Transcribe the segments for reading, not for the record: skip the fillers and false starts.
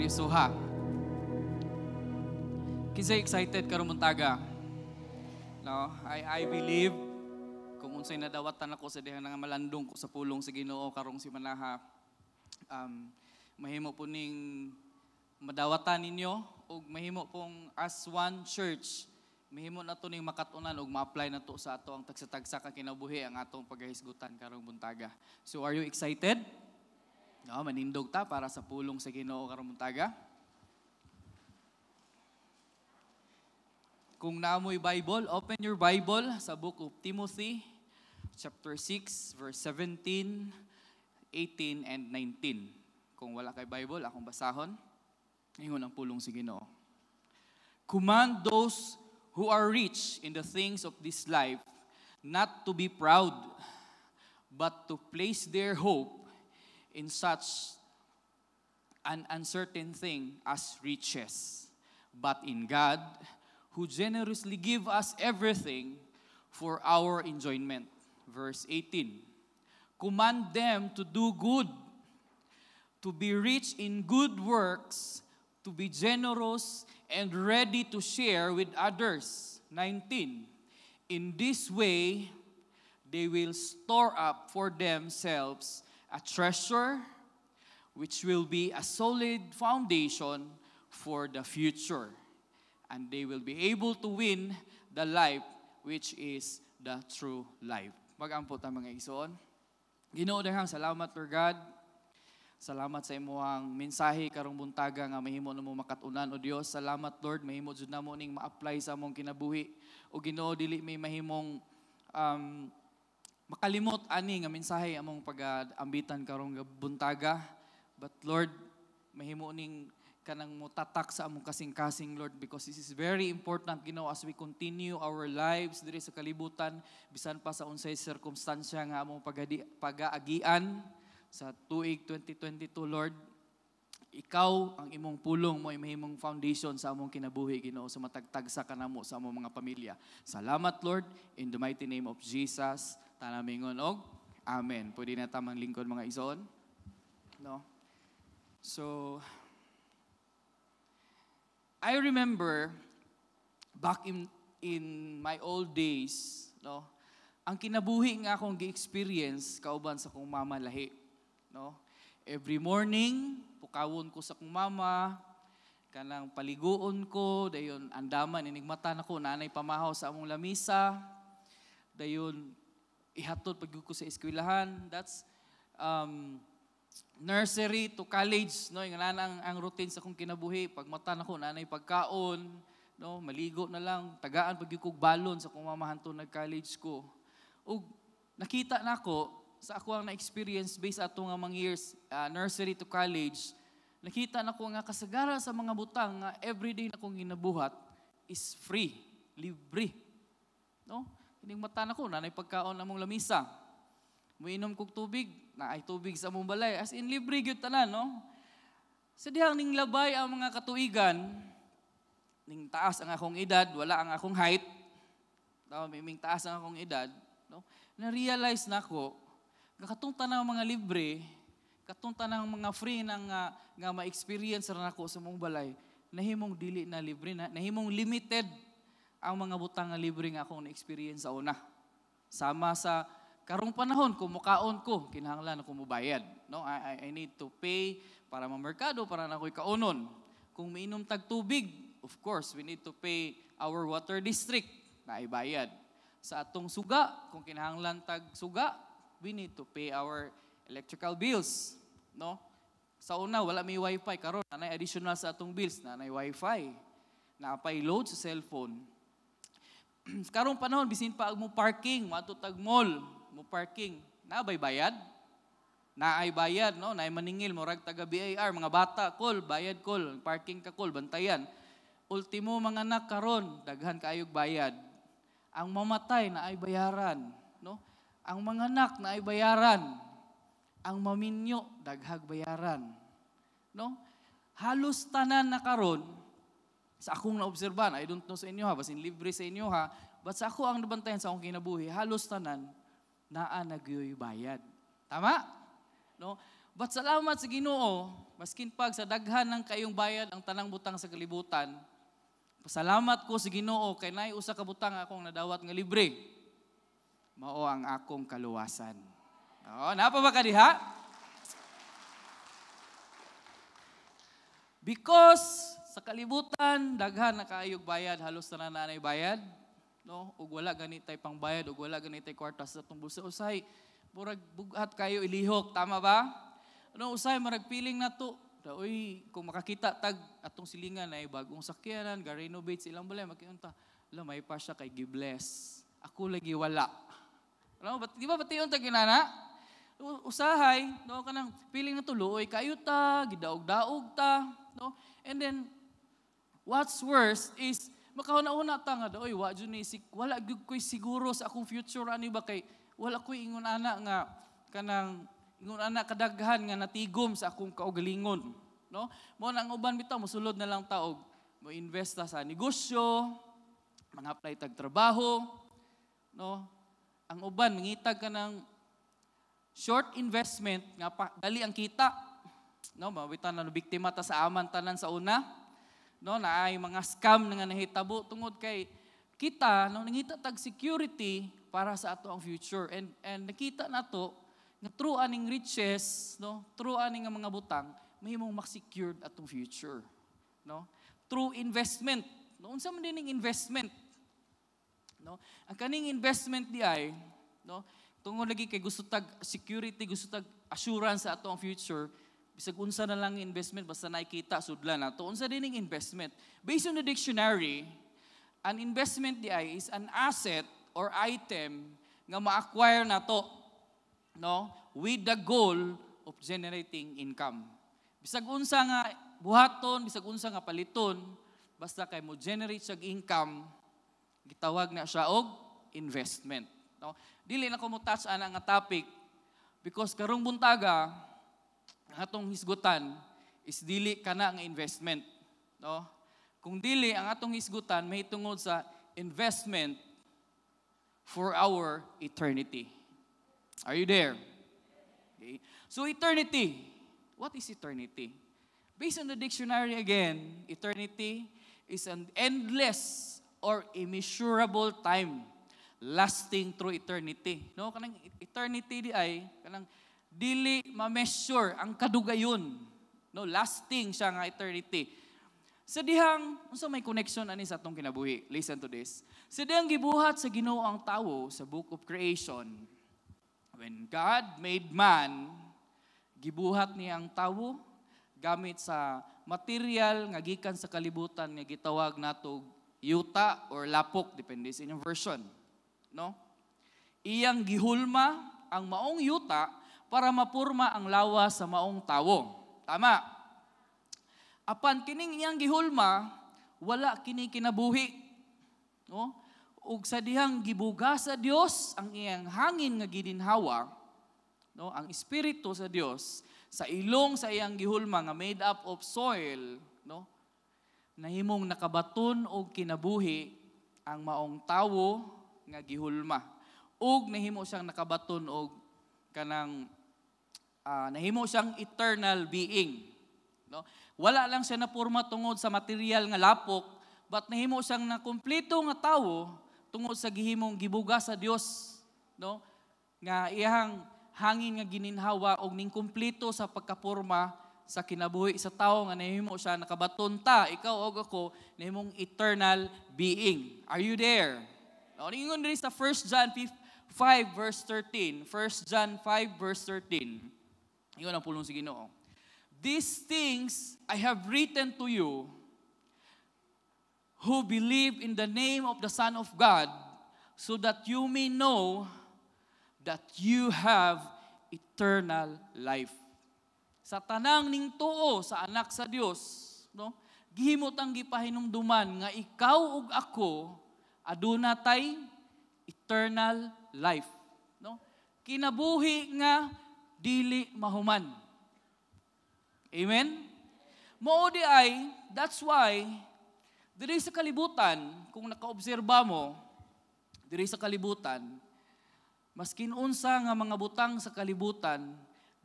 seryosoha. Kinsa excited karon muntaga? No, I believe kung unsay nadawatan ako sa dihang nga malandong ko sa pulong sa Ginoo karong si Manaha, mahimo po ning madawatan ninyo ug mahimo pong as one church, mahimo na to ning makatunan ug ma-apply na to sa ato ang tagsa-tagsa ka kinabuhi ang atong paghahisgutan karong buntaga. So are you excited? No, manindog ta para sa pulong sa Ginoo karong buntaga. Kung naamoy Bible, open your Bible sa Book of Timothy, chapter 6, verse 17, 18, and 19. Kung wala kay Bible, akong basahon. Ingon ang pulong sa Ginoo. Command those who are rich in the things of this life not to be proud, but to place their hope in such an uncertain thing as riches, but in God, who generously give us everything for our enjoyment. Verse 18. Command them to do good, to be rich in good works, to be generous and ready to share with others. 19. In this way, they will store up for themselves a treasure which will be a solid foundation for the future. And they will be able to win the life which is the true life. Mag-ampot ang mga igsoon. Ginoo dahang salamat, Lord God. Salamat sa imuhang mensahe karong buntaga nga mahimo namo makatunan o Dios. Salamat, Lord, mahimo jud namo ning ma-apply sa among kinabuhi. O Ginoo, dili may mahimong makalimot ani nga mensahe among pag-ambitan karong buntaga. But Lord, mahimo ning kanang mutatak sa among kasing-kasing, Lord, because this is very important, Ginoo, as we continue our lives diri sa kalibutan, bisan pa sa unsay circumstansya nga among pag-aagian sa tuig 2022, Lord. Ikaw ang imong pulong mo ay mahimong foundation sa among kinabuhi, Ginoo, sa matagtagsa kanamo sa among mga pamilya. Salamat, Lord, in the mighty name of Jesus. Tanamingon og amen. Pwede na tamang lingkod mga igsoon. No? So I remember back in my old days, no, ang kinabuhi nga akong gi-experience kauban sa kong mama lahi, no. Every morning, pukawon ko sa kong mama, kanang paliguon ko, dayon andaman inigmata nako nanay pamahaw sa among lamisa. Dayon ihatod pag ko sa eskwelahan. That's nursery to college, no, yung ang routine sa kong kinabuhi. Pag mata na ko, nanay pagkaon, no, maligo na lang, tagaan pag yung balon sa kong mamahan to nag-college ko. O nakita na ako, sa ako ang na-experience based ato nga mga years, nursery to college, nakita na ko nga kasagaran sa mga butang nga everyday na kong ginabuhat is free, libre. No? Kining mata na ko, nanay pagkaon among lamisa. Muinom kog tubig, na ay tubig sa among balay. As in, libre gyud tanan, no? Sa dihang ning labay ang mga katuigan, ning taas ang akong edad, wala ang akong height, no? Ming taas ang akong edad, no? Na-realize na ko, katong tanang mga libre, katong tanang mga free nang nga ma-experience ra nako sa mong balay, nahimong dili na libre na, nahimong limited ang mga butang nga libre nga akong na-experience sa una. Sama sa karong panahon, kung mukaon ko, kinahanglan ako mubayad. No? I need to pay para mamerkado, para na ako'y kaunon. Kung mainom tag tubig, of course, we need to pay our water district na ibayad. Sa atong suga, kung kinahanglan tag suga, we need to pay our electrical bills. No? Sa una, wala may wifi. Karon, nanay additional sa atong bills, nanay wifi. Napay load sa cellphone. Karong panahon, bisin pa mo parking, matutag mall, mo parking, naabay bayad? Naay bayad, no? Naay maningil, morag taga BIR, mga bata, call, bayad call, parking ka call, bantayan. Ultimo mga anak karon, daghan kaayog bayad. Ang mamatay na ay bayaran, no? Ang mga anak na ay bayaran. Ang maminyo, daghag bayaran. No? Halos tanan na karon, sa akong naobserban, I don't know sa inyo ha, basin libre sa inyo ha, but sa ako ang nabantayan sa akong kinabuhi, halos tanan, naa nagyoy bayad. Tama? No? But salamat sa Ginoo, maskin pag sa daghan ng kayong bayad ang tanang butang sa kalibutan, pasalamat ko sa Ginoo kay naay usa ka butang akong nadawat nga libre. Mao ang akong kaluwasan. Oh, napa ba ka diha? Because sa kalibutan daghan na kaayog bayad, halos tanan na nay bayad, no? Ug wala ganitay pang bayad, ug wala ganitay kwarta sa atong bulsa. Usay murag bugat kayo ilihok, tama ba? Ano usay marag piling nato. Uy, kung makakita tag atong silingan ay bagong sakyanan, ga-renovate silang balay makiunta. Alam may pa siya kay gi-bless. Ako lagi wala. Ano ba di ba bation tag inana? Usahay, no kanang piling na tuloy kayo ta, gidaog-daog ta, no? And then what's worse is makahuna-una ta nga oy wa jud ni wala gyud koy siguro sa akong future ani ba kay wala koy ingon ana nga kanang ingon ana kadaghan nga natigom sa akong kaugalingon, no? Mo nang uban bitaw mosulod na lang taog mo invest sa negosyo, man-apply tag trabaho, no? Ang uban mangitag ka ng short investment nga dali ang kita, no? Mabitan na biktima ta sa aman tanan sa una, no? Naay mga scam nga nahitabo tungod kay kita no nangita tag security para sa ato ang future and nakita nato nga true aning riches, no? True aning mga butang, mahimong mak-secured atong future, no? True investment. No unsa man dining investment? No? Ang kaning investment di ay, no? Tungod lagi kay gusto tag security, gusto tag assurance sa atong future, bisag unsa na lang investment basta nakita sudlan nato. Unsa dining investment? Based on the dictionary, an investment di ay is an asset or item nga ma-acquire nato, no, with the goal of generating income. Bisag unsa nga buhaton, bisag unsa nga paliton, basta kay mo generate siyag income, gitawag na siya og investment, no? Dili na ko mo touch ana nga topic because karong buntaga ang atong hisgutan is dili kana nga investment, no? Kung dili ang atong hisgutan mahitungod sa investment for our eternity. Are you there? Okay. So eternity. What is eternity? Based on the dictionary again, eternity is an endless or immeasurable time lasting through eternity. No, kanang eternity di ay kanang dili ma-measure ang kadugayon. No, lasting siya nga eternity. Sa dihang unsa may connection ani sa atong kinabuhi? Listen to this. Sa dihang gibuhat sa Ginoo ang tawo sa Book of Creation, when God made man, gibuhat niya ang tawo gamit sa material nga gikan sa kalibutan nga gitawag nato yuta or lapok, depende sa inyong version, no? Iyang gihulma ang maong yuta para mapurma ang lawas sa maong tawo. Tama. Apan kining iyang gihulma, wala kini kinabuhi, no? Ug sa dihang gibuga sa Dios ang iyang hangin nga gininhawa, no, ang espiritu sa Dios sa ilong sa iyang gihulma nga made up of soil, no, nahimong nakabaton og kinabuhi ang maong tawo nga gihulma. Ug nahimo siyang nakabaton og kanang nahimo siyang eternal being, no? Wala lang siya napurma tungod sa material nga lapok, but nahimo siyang nakumpleto nga tawo tungod sa gihimong gibuga sa Dios, no? Nga iyang hangin nga gininhawa og ning kumpleto sa pagkapurma sa kinabuhi sa tawo nga nahimo siya nakabaton ta, ikaw og ako nahimong eternal being. Are you there? Now, ningon diri sa 1 John 5 verse 13. 1 John 5 verse 13. Ingon ang pulong sa Ginoo. These things I have written to you who believe in the name of the Son of God, so that you may know that you have eternal life. Sa tanang ning tuo sa anak sa Dios, no? Gihimot ang gipahinumduman nga ikaw ug ako aduna tay eternal life, no? Kinabuhi nga dili mahuman. Amen? Mao di ay, that's why diri sa kalibutan, kung nakaobserba mo, diri sa kalibutan, maskin unsa nga mga butang sa kalibutan,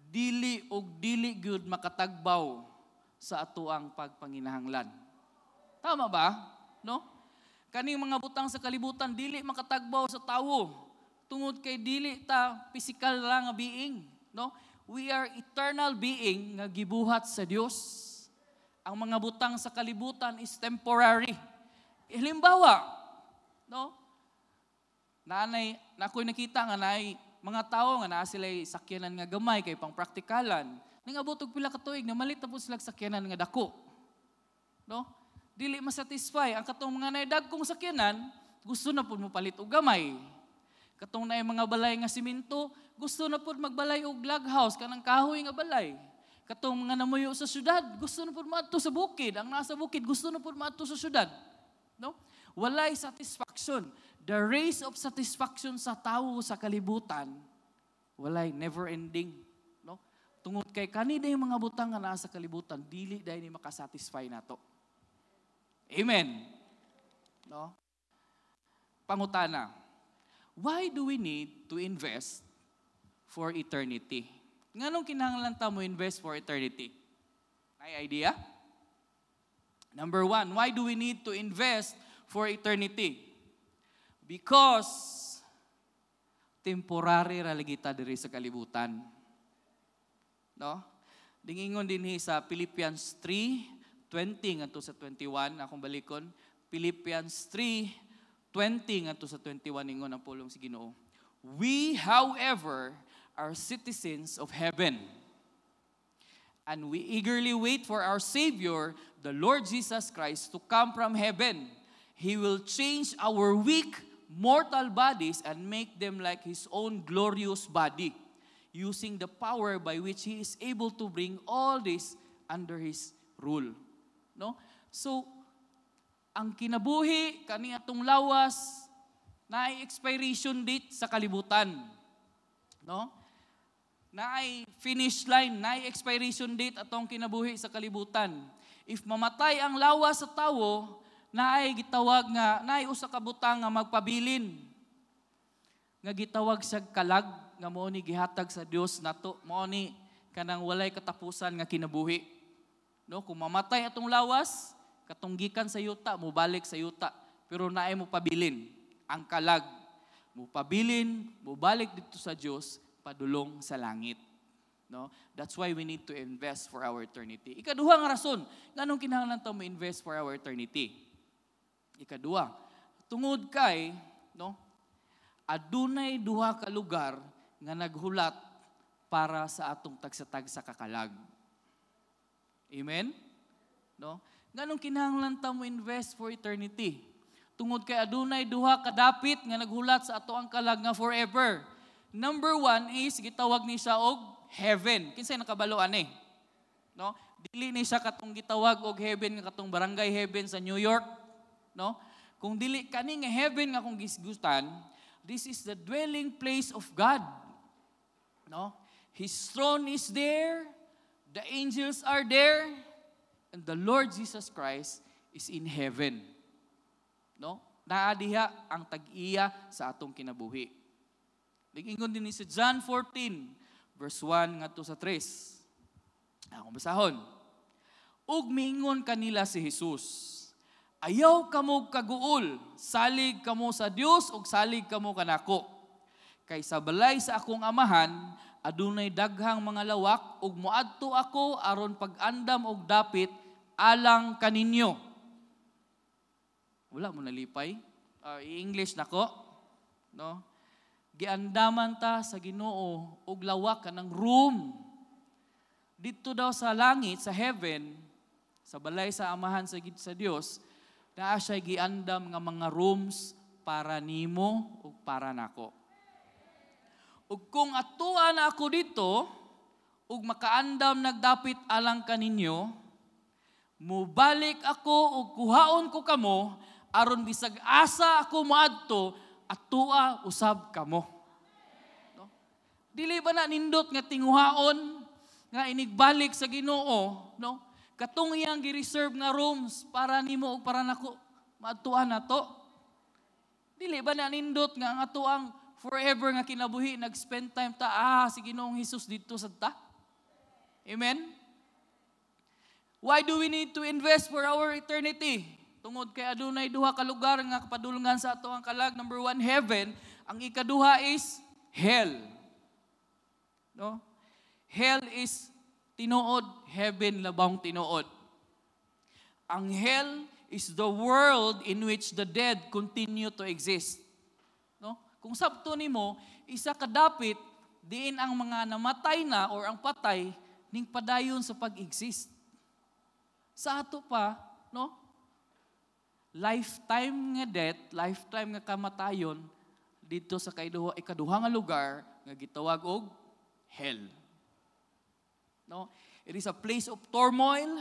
dili og dili gyud makatagbaw sa atoang pagpanginahanglan. Tama ba? No? Kaning mga butang sa kalibutan dili makatagbaw sa tawo tungod kay dili ta physical lang nga being, no? We are eternal being nga gibuhat sa Dios. Ang mga butang sa kalibutan is temporary. Halimbawa, no? Nakoy nakita nga naay mga tao nga naa sila sakyanan nga gamay kay pang praktikalan. Ningabot og pila ka tuig na malit na po sila sakyanan nga dako. No? Dili masatisfy ang katong mga naidagkong sakyanan, gusto na pud mo palit og gamay. Katong naay mga balay nga simento, gusto na pud magbalay og log house kanang kahoy nga balay. Katong mga namuyo sa syudad, gusto na pud maadto sa bukid. Ang nasa bukid gusto na pud maadto sa syudad. No? Walay satisfaction. The race of satisfaction sa tawo sa kalibutan, walay never ending. No? Tungod kay kanina yung mga butang nga naa sa kalibutan, dili dahil ni makasatisfy nato. Amen. No? Pangutana, why do we need to invest for eternity? Nganong kinahanglan ta mo invest for eternity? May idea? Number 1, why do we need to invest for eternity? Because temporary ra lagi ta diri sa kalibutan. No? Dingingon dinhi sa Philippians 3:20 ngadto sa 21 akong balikon. Philippians 3:20 ngadto sa 21 ingon ang pulong si Ginoo. We, however, are citizens of heaven, and we eagerly wait for our Savior, the Lord Jesus Christ, to come from heaven. He will change our weak mortal bodies and make them like His own glorious body, using the power by which He is able to bring all this under His rule. No? So, ang kinabuhi, kani atong lawas, naay expiration date sa kalibutan. No? Naay finish line, naay expiration date atong kinabuhi sa kalibutan. If mamatay ang lawas sa tawo, naay gitawag nga naay usa ka butang nga magpabilin nga gitawag sa kalag nga mao ni gihatag sa Dios nato, mao ni kanang walay katapusan nga kinabuhi. No, kung mamatay atong lawas, katong gikan sa yuta mobalik sa yuta, pero naay mo pabilin ang kalag, mo pabilin, mobalik dito sa Dios padulong sa langit. No, that's why we need to invest for our eternity. Ikaduha nga rason nganong kinahanglan ta mo invest for our eternity. Ikadua, tungod kay, no, adunay duha ka lugar nga naghulat para sa atong tagsa-tagsa kakalag. Amen? No? Nganong kinahanglan ta mo invest for eternity? Tungod kay adunay duha ka dapit nga naghulat sa ato ang kalag nga forever. Number 1 is gitawag ni siya og heaven. Kinsay nakabalo ani? No? Dili ni siya katong gitawag og heaven nga katong barangay heaven sa New York. No? Kung dili kani nga heaven nga kung gisgutan, this is the dwelling place of God. No? His throne is there, the angels are there, and the Lord Jesus Christ is in heaven. No? Naa diha ang tag-iya sa atong kinabuhi. Ingon din ni sa John 14 verse 1 ngadto sa 3. Akong basahon. Ug miingon kanila si Jesus, ayaw kamo kaguol, salig kamo sa Dios ug salig kamo kanako. Kay sa balay sa akong amahan, adunay daghang mga lawak ug moadto ako aron pag-andam og dapit alang kaninyo. Wala mo nalipay. I-English nako. No? Giandaman ta sa Ginoo og lawak kanang room. Dito daw sa langit, sa heaven, sa balay sa amahan sa Dios, naa siya giandam nga mga rooms para nimo ug para nako. Ug kung atuan na ako dito ug makaandam nagdapit alang kaninyo, mubalik ako ug kuhaon ko kamo aron bisag asa ako moadto atua usab kamo. No? Dili ba na nindot nga tinguhaon nga inigbalik sa Ginoo, no? Katong iyang gi-reserve nga rooms para nimo ug para nako maadtuan nato. Dili ba na nindot nga ang ato ang forever nga kinabuhi nag-spend time ta si Ginoong Hesus dito sa ta? Amen? Why do we need to invest for our eternity? Tungod kay adunay duha ka lugar nga kapadulngan sa ato ang kalag. Number 1, heaven. Ang ikaduha is hell. No? Hell is tinuod, heaven labang tinuod. Ang hell is the world in which the dead continue to exist. No? Kung sabto nimo, isa kadapit diin ang mga namatay na or ang patay ning padayon sa pag-exist. Sa ato pa, no? Lifetime nga death, lifetime nga kamatayon dito sa ikaduha nga lugar nga gitawag og hell. No? It is a place of turmoil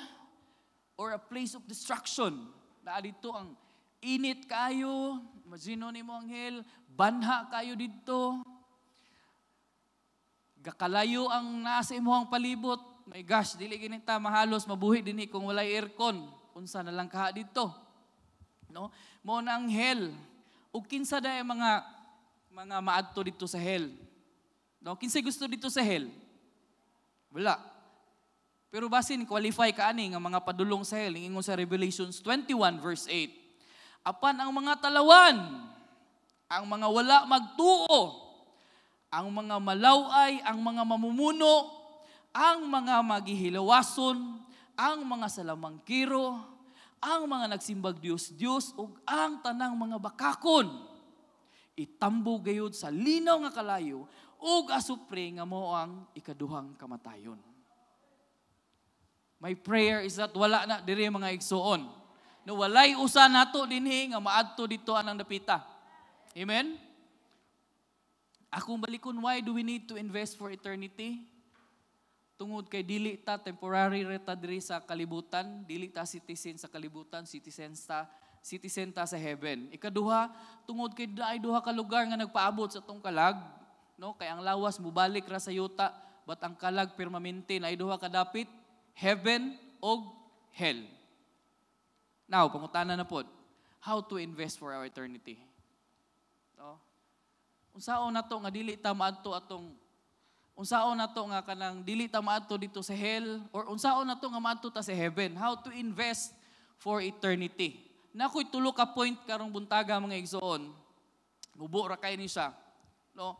or a place of destruction. Na dito ang init kayo, mazino nimo ang hell, banha kayo dito. Gakalayo ang nasa imong palibot. My gosh, dili ginita mahalos mabuhi dinhi kung walay aircon. Unsa na lang kaha dito. No? Mao na ang hell. Ug kinsa day mga maadto dito sa hell. No? Kinsay gusto dito sa hell? Wala. Pero basin qualify ka ani nga mga padulong sa hell ingon sa Revelations 21 verse 8. Apan ang mga talawan, ang mga wala magtuo, ang mga malaway, ang mga mamumuno, ang mga maghihilawason, ang mga salamangkiro, ang mga nagsimbag Diyos-Diyos, ug ang tanang mga bakakon. Itambo gayud sa linaw nga kalayo, ug asupre nga mo ang ikaduhang kamatayon. My prayer is that wala na diri mga igsoon. No, walay usa nato dinhi nga maadto dito anang dapita. Amen? Akong balikon, why do we need to invest for eternity? Tungod kay dili ta temporary reta diri sa kalibutan, dili ta citizen sa kalibutan, citizen ta sa heaven. Ikaduha, tungod kay daay duha ka lugar nga nagpaabot sa tong kalag, no? Kay ang lawas mubalik ra sa yuta, but ang kalag permanente na ay duha ka dapit, heaven og hell. Now, pangutana na pod, how to invest for our eternity? No? Unsaon nato nga dili ta maadto atong unsaon nato nga kanang dili ta maadto dito sa hell or unsaon nato nga maadto ta sa heaven? How to invest for eternity? Nakoy tulo ka point karong buntaga mga igsoon. Mubo ra kay ni siya. No?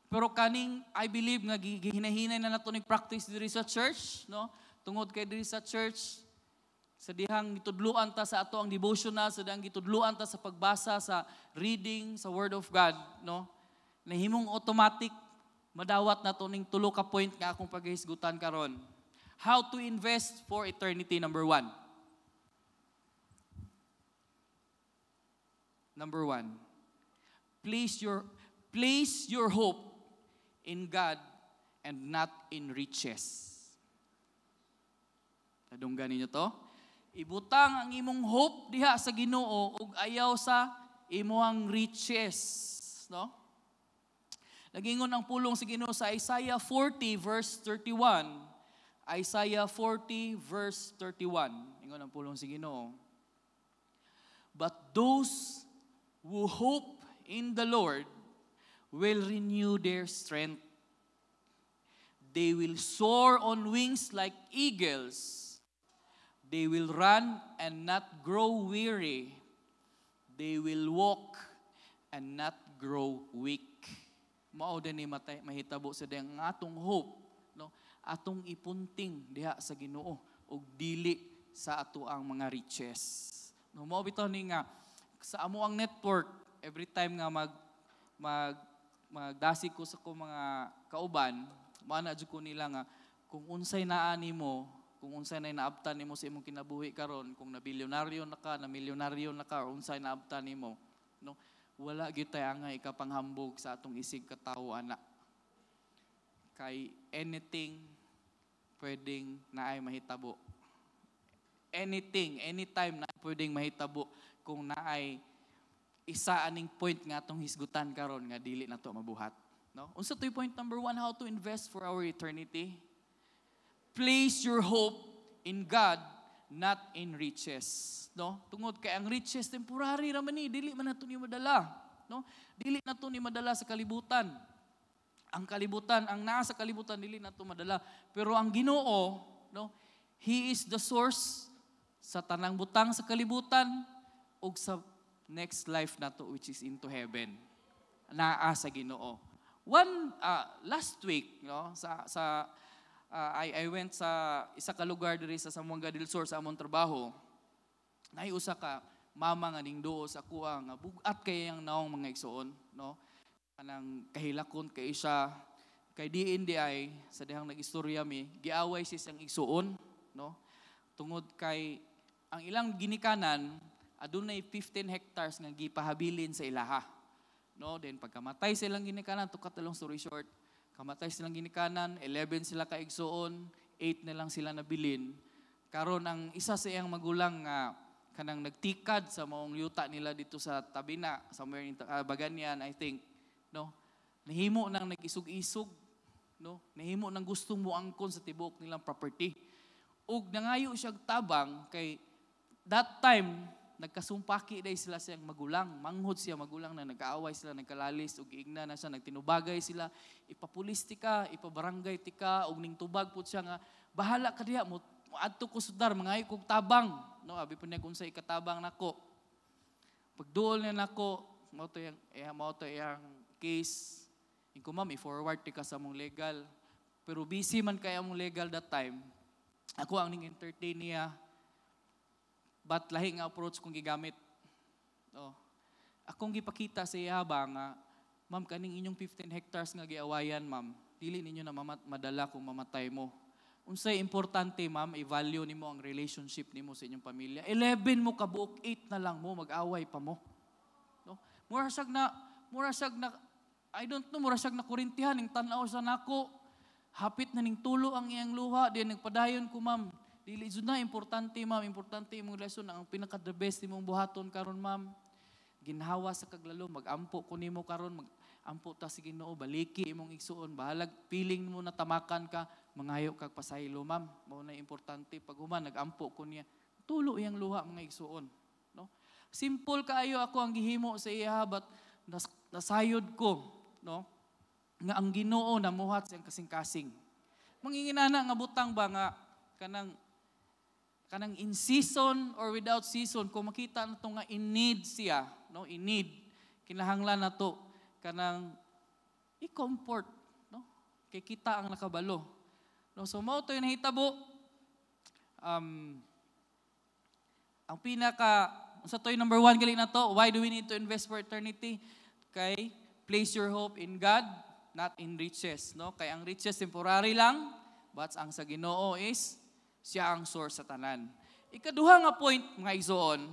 Pero kaning I believe nga gihinahinay na nato ning practice diri sa church, no? Tungod kay diri sa church sa dihang gitudloan ta sa ato ang devotional, sa dihang gitudloan ta sa pagbasa sa reading sa Word of God, no? Nahimong automatic madawat na to ning tulo ka point nga akong paghisgutan karon. How to invest for eternity, number 1. Number 1. Place your hope in God and not in riches. Nadunggan ninyo to? Ibutang ang imong hope diha sa Ginoo ug ayaw sa imong riches, no? Nagingon ang pulong sa Ginoo sa Isaiah 40 verse 31. Isaiah 40 verse 31. Ingon ang pulong sa Ginoo. But those who hope in the Lord will renew their strength. They will soar on wings like eagles. They will run and not grow weary. They will walk and not grow weak. Mao din ni mahitabo sa diyang atong hope, no? Atong ipunting diha sa Ginoo ug dili sa ato ang mga riches. No, mao bitaw ni nga sa amo ang network every time nga magdasi ko sa ko mga kauban, mana jud ko nila nga kung unsay naa nimo, kung unsay nay naabtan nimo sa imong kinabuhi karon, kung na bilyonaryo na ka, na milyonaryo na ka, or unsay naabtan nimo, no? Wala gyud tay angay ikapanghambog sa atong isig katawo ana. Kay anything pwedeng naay mahitabo. Anything, anytime na pwedeng mahitabo kung naay isa aning point nga atong hisgutan karon nga dili nato mabuhat, no? Unsa toy point number 1, how to invest for our eternity? Place your hope in God, not in riches. No? Tungod kay ang riches temporary ra man ni, dili man nato ni madala, no? Dili nato ni madala sa kalibutan. Ang kalibutan, ang nasa kalibutan dili nato madala, pero ang Ginoo, no, He is the source sa tanang butang sa kalibutan ug sa next life nato which is into heaven. Naa sa Ginoo. Last week, no, I went sa isa ka lugar diri sa Zamboanga del Sur sa among trabaho. Usa ka mama nga ning duo sa kuha nga bugat kay ang naong mga igsoon, no? Kanang kahilakon kay siya kay DNDI sa dihang nag-istorya mi, giaway siya siyang igsuon, no? Tungod kay ang ilang ginikanan adunay 15 hectares nga gipahabilin sa ilaha. No, then pagkamatay silang ginikanan, tukat na long story short, kamatay silang ginikanan, 11 sila ka igsuon, 8 na lang sila nabilin. Karon ang isa sa iyang magulang nga kanang nagtikad sa maong yuta nila dito sa Tabina, somewhere in Baganian, I think, no? Nahimo nang nag-isog-isog, no? Nahimo nang gustong muangkon sa tibuok nilang property. Ug nangayo siya tabang kay that time nagkasumpaki dai sila siyang magulang, manghod siya magulang na nag-aaway sila, nagkalalis ug giigna na siya, nagtinubagay sila, ipapulis tika, ipabarangay tika ug ning tubag pud siya nga bahala ka diha mo adto ko sudar mangayo kog tabang, no? Abi pa niya kung sa ikatabang nako. Pagduol niya nako, mao to yang case. Ingko ma'am, i-forward tika sa mong legal. Pero busy man kaya mong legal that time. Ako ang ning entertain niya. But lahi nga approach kong gigamit. Oh. Akong gipakita sa iya ba nga, ma'am, kaning inyong 15 hectares nga giawayan, ma'am, dili ninyo na madala kung mamatay mo. Unsay importante, ma'am, i-value nimo ang relationship nimo sa inyong pamilya. 11 mo kabuok, 8 na lang mo, mag-away pa mo. No? Mura siyag na, I don't know, mura siyag na kurintihan, ning tanaw sa nako, hapit na ning tulo ang iyang luha, diyan nagpadayon ko, ma'am. Dili jud na importante, ma'am, importante imong relasyon, ang pinaka the best imong buhaton karon, ma'am. Ginhawa sa kaglalo, mag-ampo ko nimo karon, mag-ampo ta sa Ginoo, baliki imong igsuon, bahalag piling mo na tamakan ka, mangayo kag pasaylo, ma'am. Mao na importante pag human nag-ampo ko niya. Tulo iyang luha mga igsuon, no? Simple kaayo ako ang gihimo sa iya, but nasayod ko, no? Nga ang Ginoo namuhat siyang kasing-kasing. Manginginana nga butang ba nga kanang in season or without season, kung makita na ito nga in need siya, no? In need, kinahanglan na to kanang i-comfort, no? Kay kita ang nakabalo. No? So mao to yung nahitabo. Ang sa to yung number 1 galing na to, why do we need to invest for eternity? Kay place your hope in God, not in riches, no? Kay ang riches temporary lang, but ang sa Ginoo is siya ang source sa tanan. Ikaduha nga point, mga igsoon,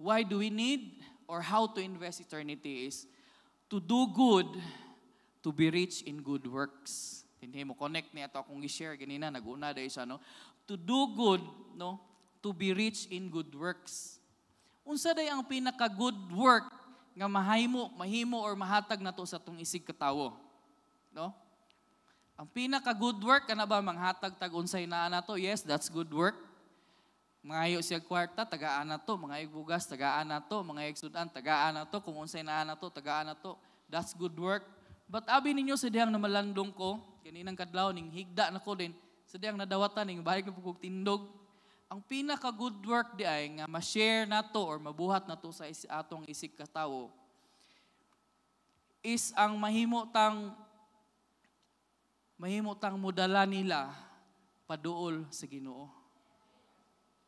why do we need or how to invest eternity is to do good, to be rich in good works. Hindi mo connect niya ito akong i-share ganina, nag-una dahil siya, no? To do good, no? To be rich in good works. Unsa day ang pinaka-good work nga mahimo or mahatag nato sa atong isig katawo, no? Ang pinaka-good work, kana ba manghatag tag-unsay naa nato? Yes, that's good work. Mangayo siya kwarta, tagaan nato. Mangayog bugas, tagaan nato. Mangayog sudan, tagaan nato. Kung unsay naa nato, tagaan nato. That's good work. But abi ninyo sa dihang namalandong ko, kaninang kadlaw, ning higda na ko din, sa dihang nadawatan, ning balik na pugog tindog. Ang pinaka-good work di ay nga ma-share nato or mabuhat nato sa atong isig katawo is ang mahimo tang mudala nila paduol sa Ginoo.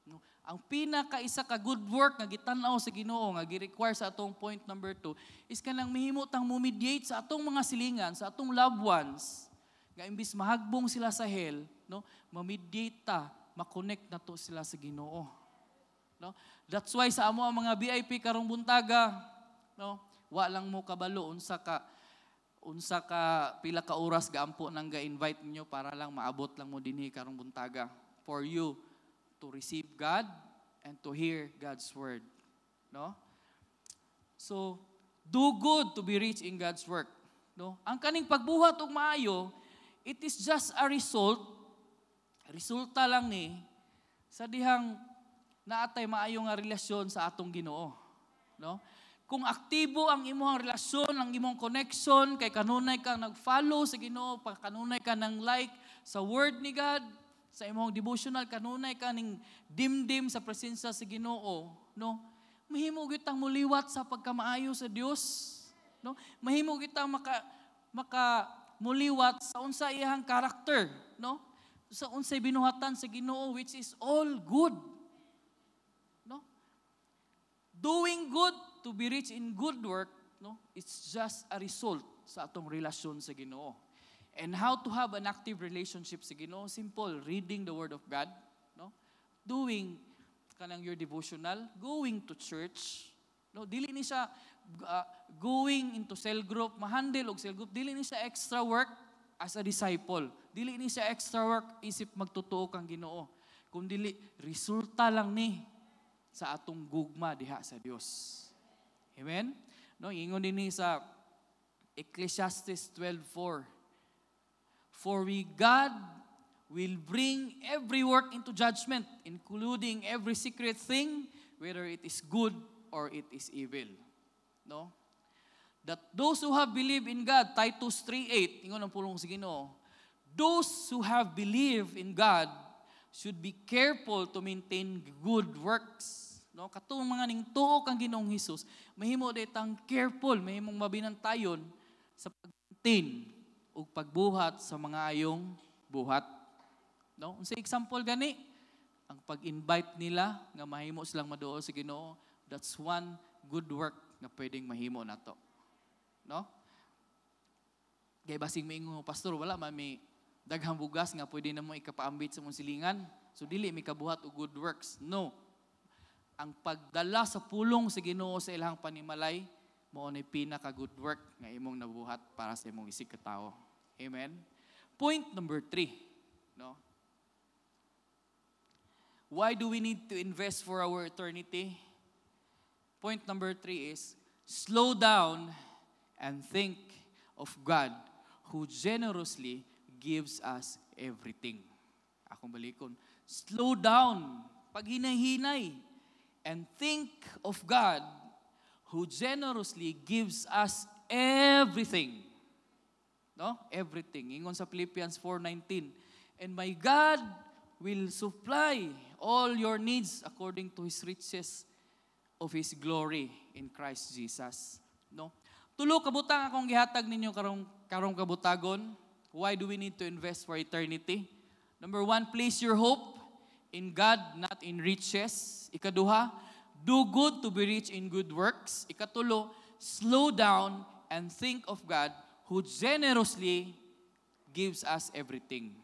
No? Ang pinaka-isa ka good work nga gitanaw sa Ginoo nga gi-require sa atong point number 2 is kanang mahimo tang mo-mediate sa atong mga silingan, sa atong loved ones. Nga imbis mahagbong sila sa hell, no? Ma-mediate ta, ma-connect nato sila sa Ginoo. No? That's why sa amo ang mga VIP karong buntaga, no? Wa lang mo kabalo unsa ka pila ka oras gaampo nang ga-invite ninyo para lang maabot lang mo dinhi karong buntaga for you to receive God and to hear God's word, no? So do good to be rich in God's work, no? Ang kaning pagbuhat og maayo, it is just a resulta lang ni sa dihang naatay maayo nga relasyon sa atong Ginoo, no? Kung aktibo ang imong relasyon, ang imong connection, kay kanunay kang nag-follow sa Ginoo, kanunay ka ng like sa word ni God, sa imong devotional, kanunay ka ning dimdim sa presensya sa Ginoo, no? Mahimo kitang muliwat sa pagkamaayo sa Dios, no? Mahimo kitang maka muliwat sa unsa iyang karakter, no? Sa unsay binuhatan sa Ginoo, which is all good, no? Doing good to be rich in good work, no? It's just a result sa atong relasyon sa Ginoo. And how to have an active relationship sa Ginoo? Simple, reading the Word of God, no? Doing kanang your devotional, going to church, no? Dili ni siya going into cell group, mahandle og cell group, dili ni siya extra work as a disciple. Dili ni siya extra work isip magtotoo kang Ginoo. Kung dili resulta lang ni sa atong gugma diha sa Dios. Amen? No, ingon din sa Ecclesiastes 12:4. For God will bring every work into judgment, including every secret thing, whether it is good or it is evil. No? That those who have believed in God, Titus 3:8, ingon ang pulong sa Ginoo, those who have believed in God should be careful to maintain good works. No, katong mga ning tuo kang Ginoong Hesus, mahimo ditang careful, mahimong mabinantayon sa pag-maintain ug pagbuhat sa mga ayong buhat. No, unsa example gani? Ang pag-invite nila nga mahimo silang maduol sa Ginoo, that's one good work nga pwedeng mahimo nato. No? Kay basing moingon pastor, wala man may daghang bugas nga pwede namo ikapaambit sa mong silingan. So dili mi kabuhat og good works. No. Ang pagdala sa pulong sa Ginoo sa ilang panimalay, mao ni pinaka good work nga imong nabuhat para sa imong isig ka tawo. Amen. Point number 3, no? Why do we need to invest for our eternity? Point number 3 is slow down and think of God who generously gives us everything. Akong balikon. Slow down, paghinay-hinay, and think of God who generously gives us everything. No? Everything. Ingon sa Philippians 4:19. And my God will supply all your needs according to His riches of His glory in Christ Jesus. No? Tulo ka butang akong gihatag ninyo karong kabutagon. Why do we need to invest for eternity? Number 1, place your hope in God, not in riches. Ikaduha, do good to be rich in good works. Ikatulo, slow down and think of God who generously gives us everything.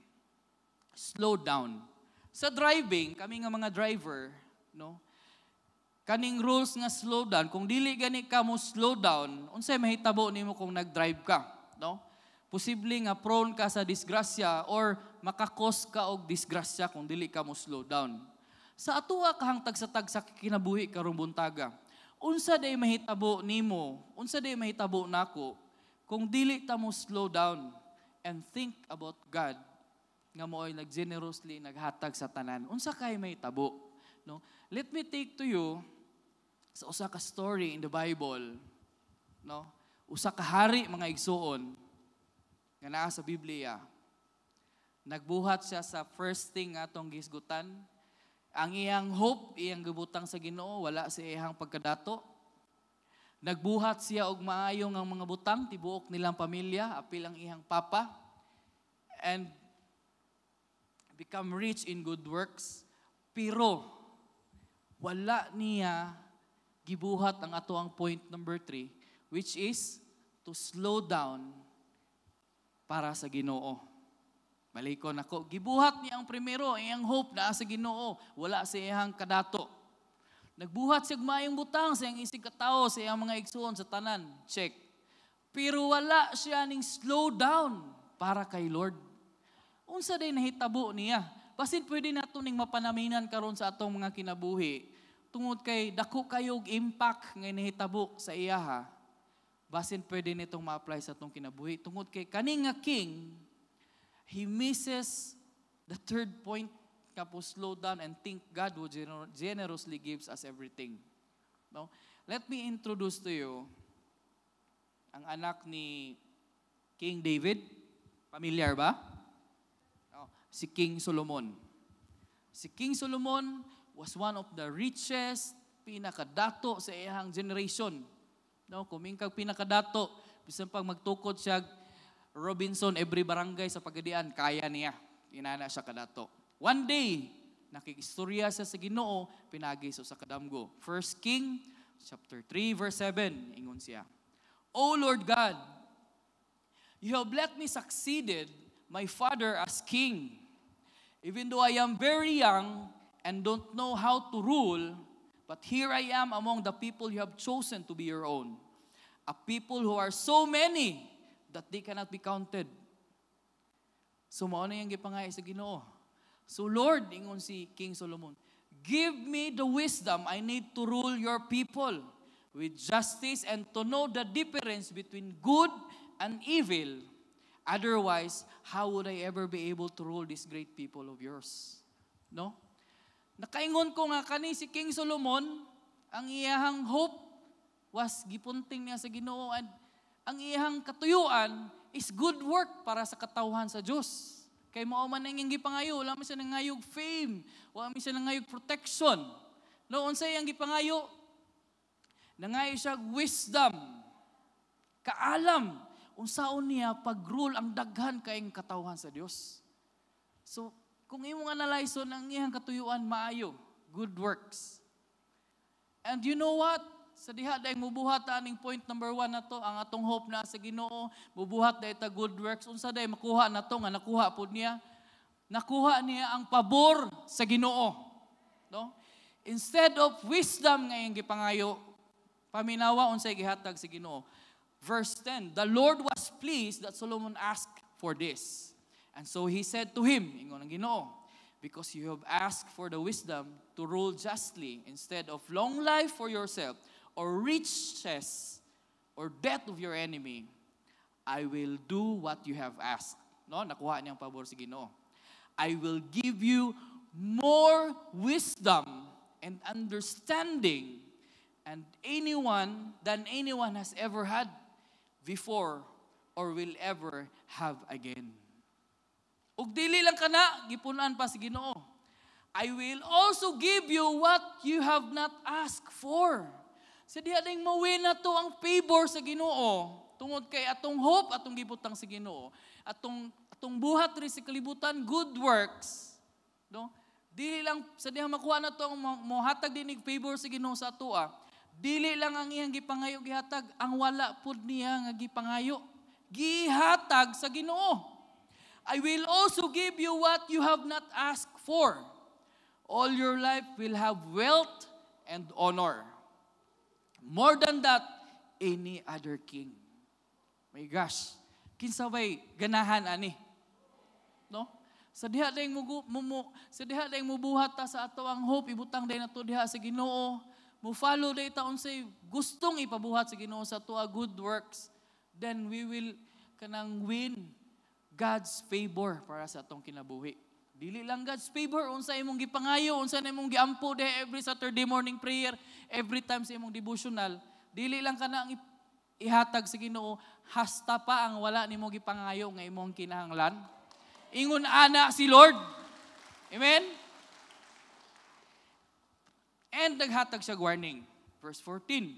Slow down. Sa driving, kami nga mga driver, no? Kaning rules nga slow down, kung dili gani ka mo slow down, unsay mahitabo nimo kung nag-drive ka, no? Posible nga prone ka sa disgrasya or makakos ka og disgrasya kung dili ka mo slow down. Sa atuwa kahang tag sa kinabuhi karong buntaga, unsa day mahitabo nimo, unsa day mahitabo nako kung dili ta mo slow down and think about God nga mo'y nag-generously naghatag sa tanan. Unsa kay mahitabo, no? Let me take to you sa usa ka story in the Bible, no? Usa ka hari mga igsuon nga naa sa Biblia. Nagbuhat siya sa first thing atong gisgutan. Ang iyang hope, iyang gibutang sa Ginoo, wala sa iyang pagkadato. Nagbuhat siya og maayo nga mga butang, tibuok nilang pamilya, apil ang iyang papa, and become rich in good works. Pero wala niya gibuhat ang ato ang point number 3, which is to slow down para sa Ginoo. Malikon ako, gibuhat niya ang primero, iyang hope na sa Ginoo, wala sa iyang kadato. Nagbuhat siya maayong butang sa iyang isig katao, sa iyang mga igsoon sa tanan, check. Pero wala siya ning slow down para kay Lord. Unsa day nahitabo niya? Basin pwede nato ning mapanaminan karon sa atong mga kinabuhi. Tungod kay dako kayo og impact nga nahitabo sa iya ha. Basin pwede nitong ma-apply sa atong kinabuhi. Tungod kay kaning nga king, he misses the third point, kapos slow down and think God who generously gives us everything. No? let me introduce to you ang anak ni King David. Familiar ba? Si King Solomon. Si King Solomon was one of the richest, pinakadato sa iyang generation. No, kumingkag pinakadato, bisan pag magtukod siya Robinson every barangay sa Pagadian, kaya niya. Inana siya kadato. One day, nakikistorya siya sa Ginoo, pinagi sa kadamgo. 1 King chapter 3 verse 7, ingon siya. O Lord God, you have let me succeeded my father as king. Even though I am very young and don't know how to rule, but here I am among the people you have chosen to be your own. A people who are so many that they cannot be counted. So mao na yung gipangay sa Ginoo. So Lord, ingon si King Solomon, give me the wisdom I need to rule your people with justice and to know the difference between good and evil. Otherwise, how would I ever be able to rule this great people of yours? No? Nakaingon ko nga kani si King Solomon, ang iyahang hope was gipunting niya sa Ginoo, and ang iyahang katuyuan is good work para sa katawhan sa Diyos. Kay mao man ang iyang gipangayo, wala man siya nangayog fame, wala man siya nangayog protection. No, unsay ang gipangayo? Nangayo siya wisdom, kaalam, unsaon niya pag-rule ang daghan kayong katawhan sa Dios. So, kung imong analyze ang iyang katuyuan, maayo, good works. And you know what? Sa diha dahil mubuhat aning point number 1 na to, ang atong hope na sa Ginoo, mubuhat dahil ta good works. Unsa dahil makuha na to, nga nakuha po niya? Nakuha niya ang pabor sa Ginoo. No? Instead of wisdom ngayong gipangayo, paminawa unsay gihatag sa Ginoo. Verse 10, the Lord was pleased that Solomon asked for this. And so he said to him, ingon ang Ginoo, because you have asked for the wisdom to rule justly instead of long life for yourself or riches or death of your enemy, I will do what you have asked. No, nakuha niyang pabor sa Ginoo. I will give you more wisdom and understanding and than anyone has ever had before or will ever have again. Ug dili lang kana, gipunan pa si Ginoo. I will also give you what you have not asked for. Sa diha ding mawin na to ang favor sa Ginoo. Tungod kay atong hope, atong gibutang sa Ginoo. Atong buhat rin sa kalibutan, good works. No? Dili lang, sa diha makuha na to ang mohatag dinig favor sa Ginoo sa atoa. Dili lang ang iyang gipangayo gihatag, ang wala pud niya nga gipangayo. Gihatag sa Ginoo. I will also give you what you have not asked for. All your life will have wealth and honor. More than that, any other king. My gosh, kinsabay ganahan ani. No? Sa diha dayong mubuhat ta sa ato ang hope, ibutang day nato diha sa Ginoo. Mo follow day ta unsay gustong ipabuhat sa Ginoo sa ato good works. Then we will kanang win God's favor para sa atong kinabuhi. Dili lang God's favor, unsa imong gipangayo, unsa na imong giampo de every Saturday morning prayer, every time sa imong devotional. Dili lang kana ang ihatag sa Ginoo, hasta pa ang wala nimo gipangayo nga imong kinahanglan. Ingon ana si Lord. Amen? And naghatag siya warning. Verse 14.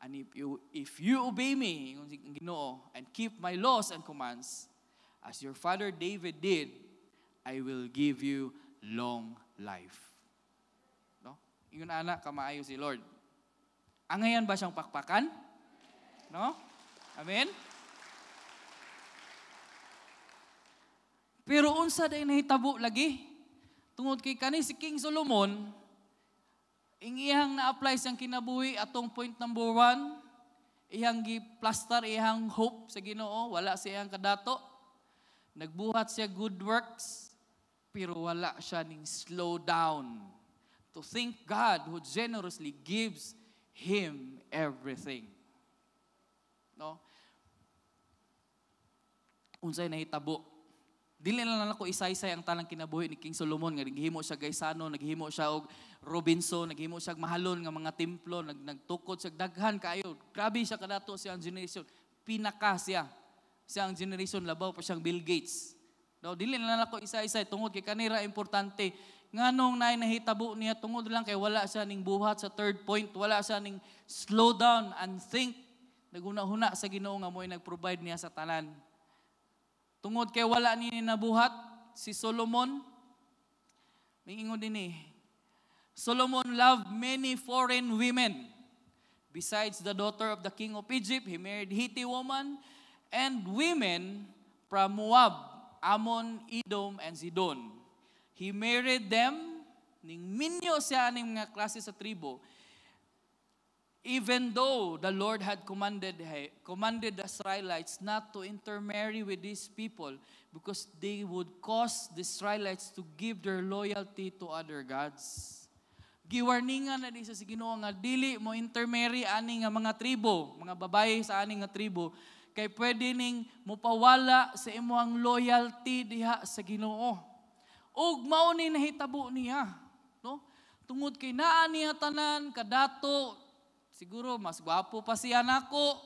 And if you obey me, ingon si Ginoo, and keep my laws and commands, as your father David did, I will give you long life. No? Ingon ana kamaayo si Lord. Angayan ba siyang pakpakan? No? Amen? Pero unsa day nahitabo lagi? Tungod kay kani si King Solomon, iyang na-apply siyang kinabuhi atong point number 1, iyang gi-plaster iyang hope sa Ginoo, wala siyang kadato. Nagbuhat siya good works, pero wala siya ning slow down to thank God who generously gives him everything. No? Unsay nahitabo? Dili na lang ako isa-isa ang tanang kinabuhi ni King Solomon nga naghimo siya gaysano, naghimo siya og Robinson, naghimo siya mahalon nga mga templo, nagtukod siya daghan kaayo. Grabe siya kadato siyang generation. Pinaka siya. Siyang generation labaw pa siyang Bill Gates. No, dili na lang ako isa-isa tungod kay kanira importante. Nganong naay nahitabo niya tungod lang kay wala siya ning buhat sa third point, wala siya ning slow down and think. Naguna-huna sa Ginoo nga mo'y nag-provide niya sa tanan. Tungod kay wala ni nabuhat si Solomon, may ingon din Solomon loved many foreign women. Besides the daughter of the king of Egypt, he married Hittite woman and women from Moab, Ammon, Edom, and Zidon. He married them, ning minyo siya ning mga klase sa tribo. Even though the Lord had commanded the Israelites not to intermarry with these people because they would cause the Israelites to give their loyalty to other gods. Giwarningan na di sa Ginoo nga dili mo intermarry ani nga mga tribo, mga babae sa ani nga tribo, kay pwede ning mupawala sa imong loyalty diha sa Ginoo. Ug mao ni nahitabo niya, no? Tungod kay naa niya tanan kadato. Siguro, mas gwapo pa siya nako.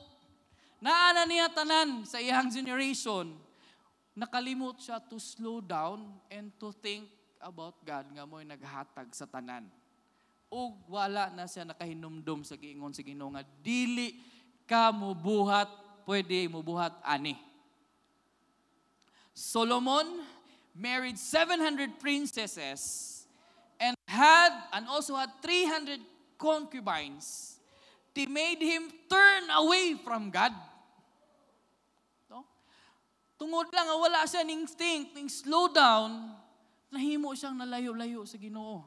Naana niya tanan sa iyang generation. Nakalimot siya to slow down and to think about God nga mo'y naghatag sa tanan. O wala na siya nakahinumdum sa giingon sa Ginoo nga dili ka mubuhat, pwede mubuhat ani. Solomon married 700 princesses and also had 300 concubines. They made him turn away from God. No? Tungod lang wala siya ning think, ning slow down, nahimo siyang nalayo-layo sa Ginoo.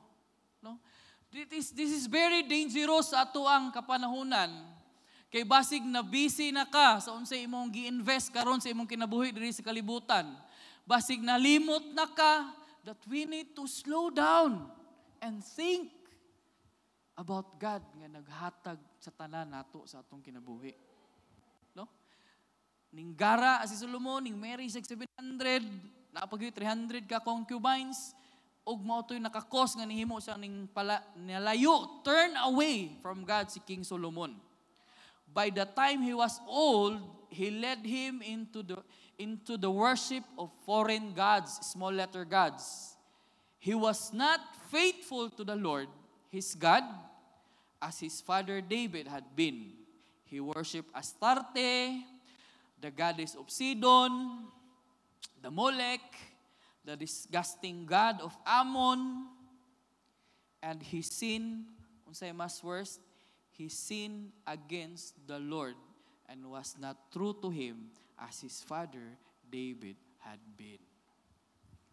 No? This is very dangerous sa ato ang kapanahunan. Kay basig na busy na ka sa unsay imong gi-invest karon sa imong kinabuhi diri sa kalibutan. Basig nalimot na ka that we need to slow down and think about God nga naghatag sa tanan nato sa atong kinabuhi. No? Ning gara si Solomon, ning Mary 700, napagyo 300 ka concubines, ug mao toy nakakos nga nihimo siya ning nalayo, turn away from God si King Solomon. By the time he was old, he led him into the worship of foreign gods, small letter gods. He was not faithful to the Lord, his God, as his father David had been. He worshipped Astarte, the goddess of Sidon, the Molech, the disgusting god of Ammon, and he sinned, unsay mas worst, he sinned against the Lord and was not true to him as his father David had been.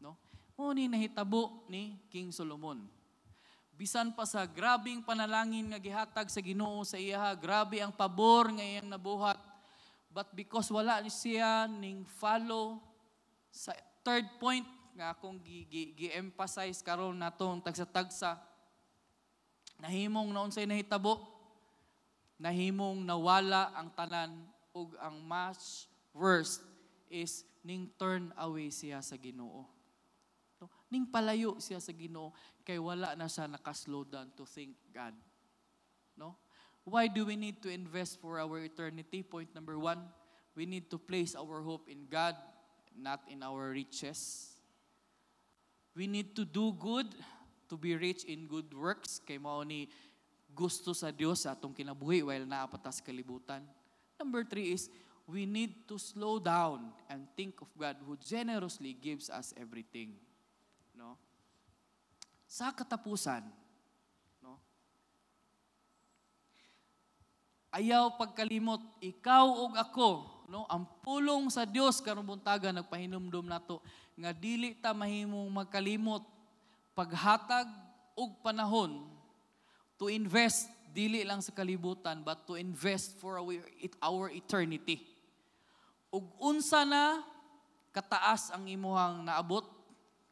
No? Mo ni nahitabo ni King Solomon. Bisan pa sa grabing panalangin nga gihatag sa Ginoo sa iya, grabe ang pabor nga iyang nabuhat. But because wala ni siya ning follow sa third point nga akong gi-emphasize karon natong tagsa-tagsa, nahimong naunsay nahitabo, nahimong nawala ang tanan ug ang much worst is ning turn away siya sa Ginoo. No? Ning palayo siya sa Ginoo kay wala na siya naka-slow down to think God. No? Why do we need to invest for our eternity? Point number 1, we need to place our hope in God, not in our riches. We need to do good, to be rich in good works. Kay mao ni gusto sa Dios sa atong kinabuhi while naapatas kalibutan. Number 3 is, we need to slow down and think of God who generously gives us everything. No? Sa katapusan, no? Ayaw pagkalimot, ikaw ug ako, no? Ang pulong sa Dios karon buntaga nagpahinumdom nato nga dili ta mahimong magkalimot paghatag og panahon to invest dili lang sa kalibutan but to invest for our eternity. Ug unsa na kataas ang imuhang naabot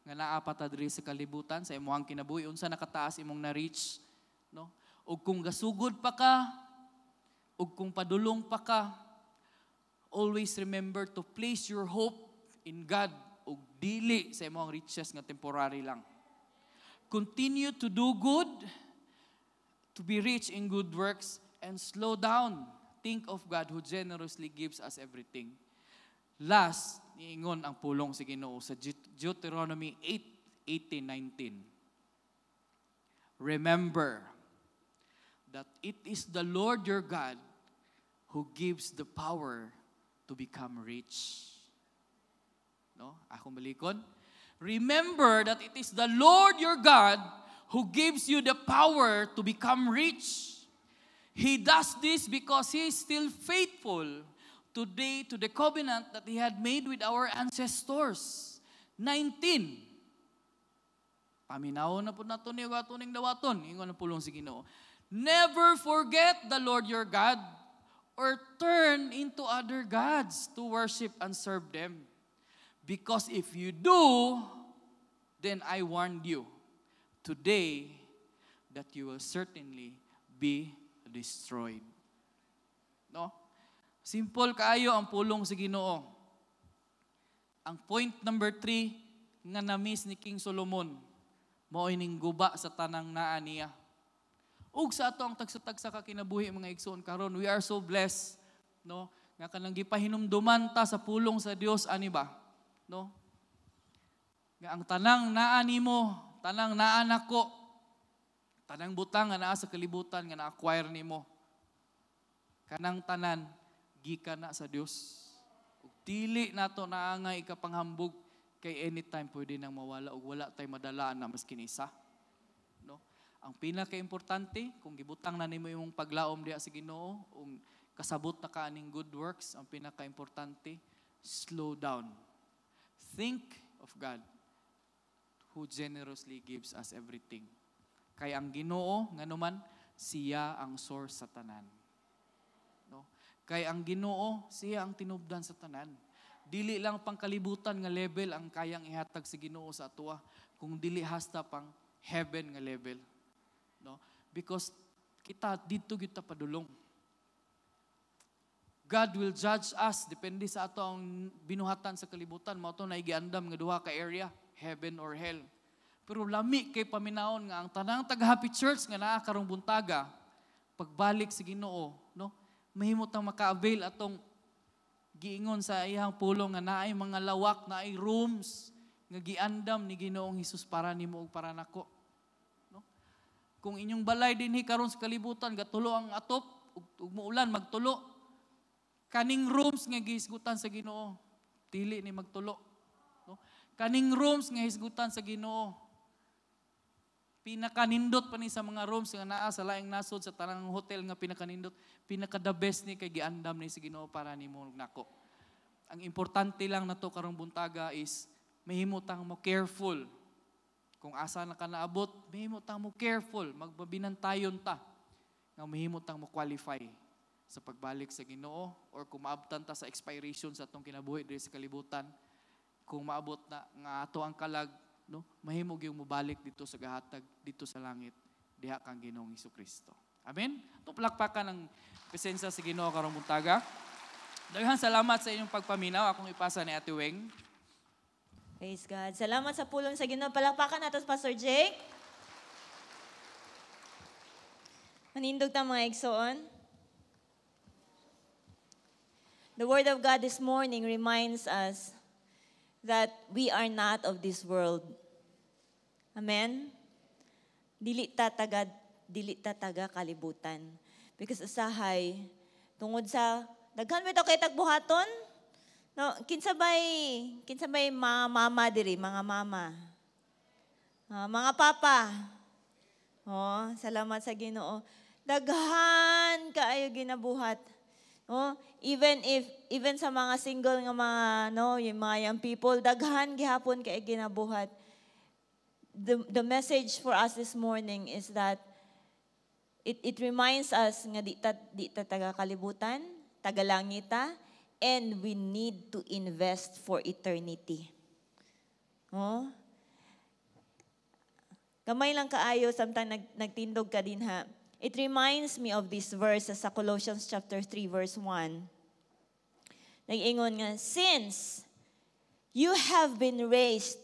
nga naa pa ta diri sa kalibutan sa imuhang kinabuhi, unsa nakataas imong na-reach, no? Ug kung gasugod pa ka, ug kung padulong pa ka, always remember to place your hope in God ug dili sa imong riches nga temporary lang. Continue to do good, to be rich in good works, and slow down. Think of God who generously gives us everything. Last, niingon ang pulong sa Ginoo sa Deuteronomy 8:18-19. Remember that it is the Lord your God who gives the power to become rich. No? Akong balikon. Remember that it is the Lord your God who gives you the power to become rich. He does this because He is still faithful today to the covenant that He had made with our ancestors. 19. Paminaw na po nato ni watuning dawaton. Ingon ang pulong si Ginoo. Never forget the Lord your God or turn into other gods to worship and serve them. Because if you do, then I warned you today that you will certainly be destroyed. No? Simple kaayo ang pulong sa Ginoo. Ang point number 3 nga na-miss ni King Solomon, mao ining guba sa tanang naa niya. Ug sa ato ang tagsa-tagsa ka kinabuhi mga igsoon karon, we are so blessed, no? Nga kanang gipahinumduman ta sa pulong sa Dios ani ba? No? Nga ang tanang naa nimo, tanang naa nako, tanang butang nga naa sa kalibutan nga na-acquire nimo. Kanang tanan gikan na sa Dios. Ug dili nato naangay ikapanghambog kay anytime pwede nang mawala ug wala tay madalaan na maskin isa. No? Ang pinaka-importante kung gibutang na nimo imong paglaom diha sa Ginoo ug kasabot na ka aning good works, ang pinaka-importante, slow down. Think of God who generously gives us everything. Kay ang Ginoo nganuman siya ang source sa tanan. No? Kay ang Ginoo siya ang tinubdan sa tanan. Dili lang pangkalibutan nga level ang kayang ihatag sa Ginoo sa atoa, kung dili hasta pang heaven nga level. No? Because kita dito kita padulong. God will judge us depende sa ato ang binuhatan sa kalibutan. Mao to na igiandam nga duha ka area, heaven or hell. Pero lami kay paminaon nga ang tanang taga-Happy Church nga naa karong buntaga, pagbalik sa Ginoo, no? Mahimot ang maka-avail atong giingon sa iyang pulong nga naay mga lawak, naay rooms nga giandam ni Ginoong Hesus para nimo ug para nako. No? Kung inyong balay dinhi karon sa kalibutan gatulo ang atop ug muulan magtulo. Kaning rooms nga gihisgutan sa Ginoo, dili ni magtulo. No? Kaning rooms nga hisgutan sa Ginoo, pinakanindot pa ni sa mga rooms nga naa sa laing nasod sa tanang hotel nga pinakanindot, pinaka-the best ni kay giandam ni sa Ginoo para nimo nako. Ang importante lang nato karong buntaga is mahimutang mo careful. Kung asa na ka naabot, mahimutang mo careful, magbabinantayon ta. Nga mahimutang mo qualify sa pagbalik sa Ginoo or kung maabtan ta sa expiration sa atong kinabuhi diri sa kalibutan, kung maabot na nga ato ang kalag, no, mahimo gyud mo balik dito sa gahatag dito sa langit diha kang Ginoong Hesukristo. Amen. Tuplakpakan ang presensya sa Ginoo karong buntaga. Daghang salamat sa inyong pagpaminaw. Akong ipasa ni Ate Weng. Praise God. Salamat sa pulong sa Ginoo. Palakpakan nato sa Pastor Jake. Manindog ta mga igsoon. The Word of God this morning reminds us that we are not of this world. Amen? Dili ta taga kalibutan. Because usahay, tungod sa, daghan mo ito kay tagbuhaton, no, kinsabay mama diri, mga mama. Mga papa. Oh, salamat sa Ginoo. Daghan kaayo ginabuhat. Oh, even sa mga single nga mga yung mga young people, daghan gihapon kay ginabuhat. The message for us this morning is that it reminds us nga di ta taga kalibutan, taga langita, and we need to invest for eternity. Oh? Gamay lang kaayo samtang nagtindog ka din ha. It reminds me of this verse sa Colossians chapter 3 verse 1. Nag-ingon nga, since You have been raised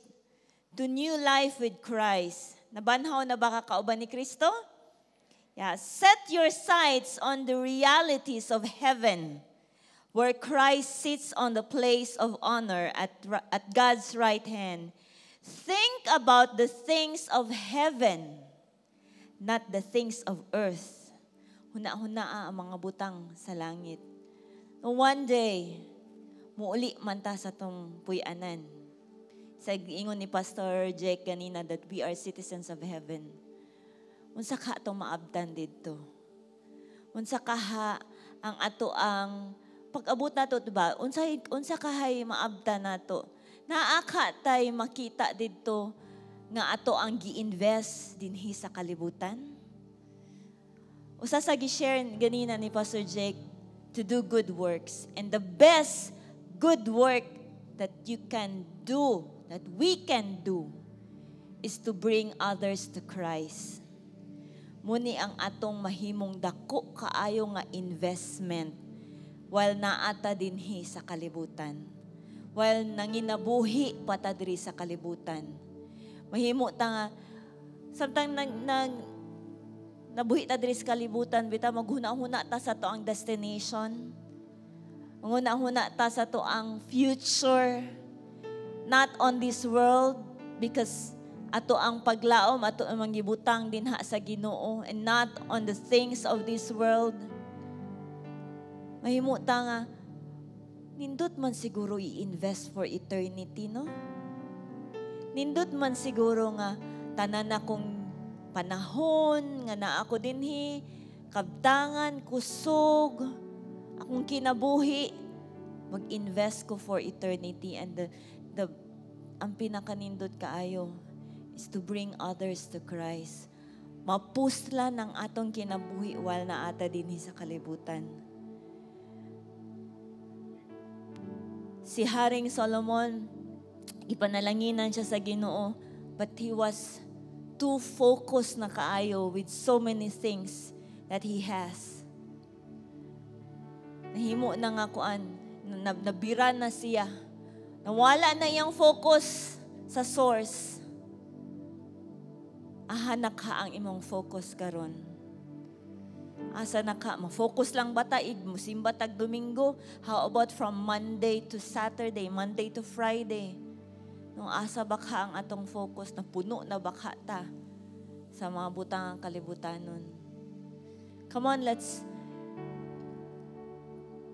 to new life with Christ. Nabanhaw na ba kakauban ni Kristo? Yeah, set your sights on the realities of heaven, where Christ sits on the place of honor at God's right hand. Think about the things of heaven, not the things of earth. Huna-hunaa ang mga butang sa langit. One day, muuli man ta sa tong puy-anan. Sa ingon ni Pastor Jake kanina that we are citizens of heaven. Unsa ka atong maabtan didto? Unsa kaha ang ato ang pag-abot nato, diba? Unsa kahay maabtan nato? Naa ka tay makita didto nga ato ang gi-invest dinhi sa kalibutan? Usa sa gi-share ganina ni Pastor Jake to do good works, and the best good work that you can do, that we can do, is to bring others to Christ. Muni ang atong mahimong dako kaayo nga investment while naata dinhi sa kalibutan. While nanginabuhi pata diri sa kalibutan. Mahimo ta nga samtang nabuhi ta diri sa kalibutan, bita maghuna-huna ta sa to ang destination. Maghuna-huna ta sa to ang future, not on this world, because ato ang paglaom, ato ang manggibutang dinha sa Ginoo, and not on the things of this world. Mahimo ta nga nindot man siguro i-invest for eternity, no? Nindot man siguro nga tanan akong panahon nga naa ako dinhi, kabtangan, kusog, akong kinabuhi, mag-invest ko for eternity, and ang pinakanindot kaayo is to bring others to Christ. Mapusla ng atong kinabuhi while naata dinhi sa kalibutan. Si Haring Solomon, ipanalanginan siya sa Ginoo, but he was too focused na kaayo with so many things that he has. Nahimo na nga kuan, nabira na siya. Nawala na iyang focus sa source. Ahanak ka ang imong focus karon. Asa na ka? Ma-focus lang ba ta? Musimba tag Domingo? How about from Monday to Saturday, Monday to Friday? Nung asa ba ka ang atong focus? Na puno na ba ka ta sa mga butang kalibutanon? Come on, let's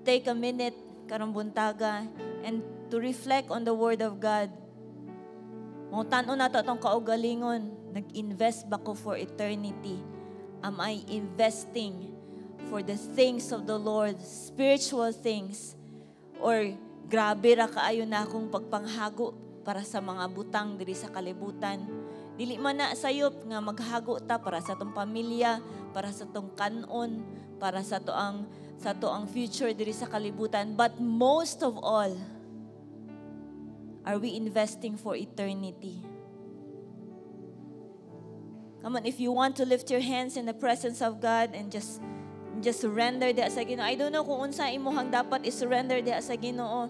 take a minute karong buntaga and to reflect on the Word of God. Mautan-o na ito itong kaugalingon. Nag-invest ba ko for eternity? Am I investing for the things of the Lord, spiritual things? Or grabe ra kaayo na akong pagpanghago para sa mga butang diri sa kalibutan? Dili man na sayop nga maghago ta para sa tong pamilya, para sa tong kanon, para sa to ang future diri sa kalibutan. But most of all, are we investing for eternity? Come on, if you want to lift your hands in the presence of God and just surrender diha sa Ginoo. I don't know kung unsa imuhang dapat i-surrender diha sa Ginoo.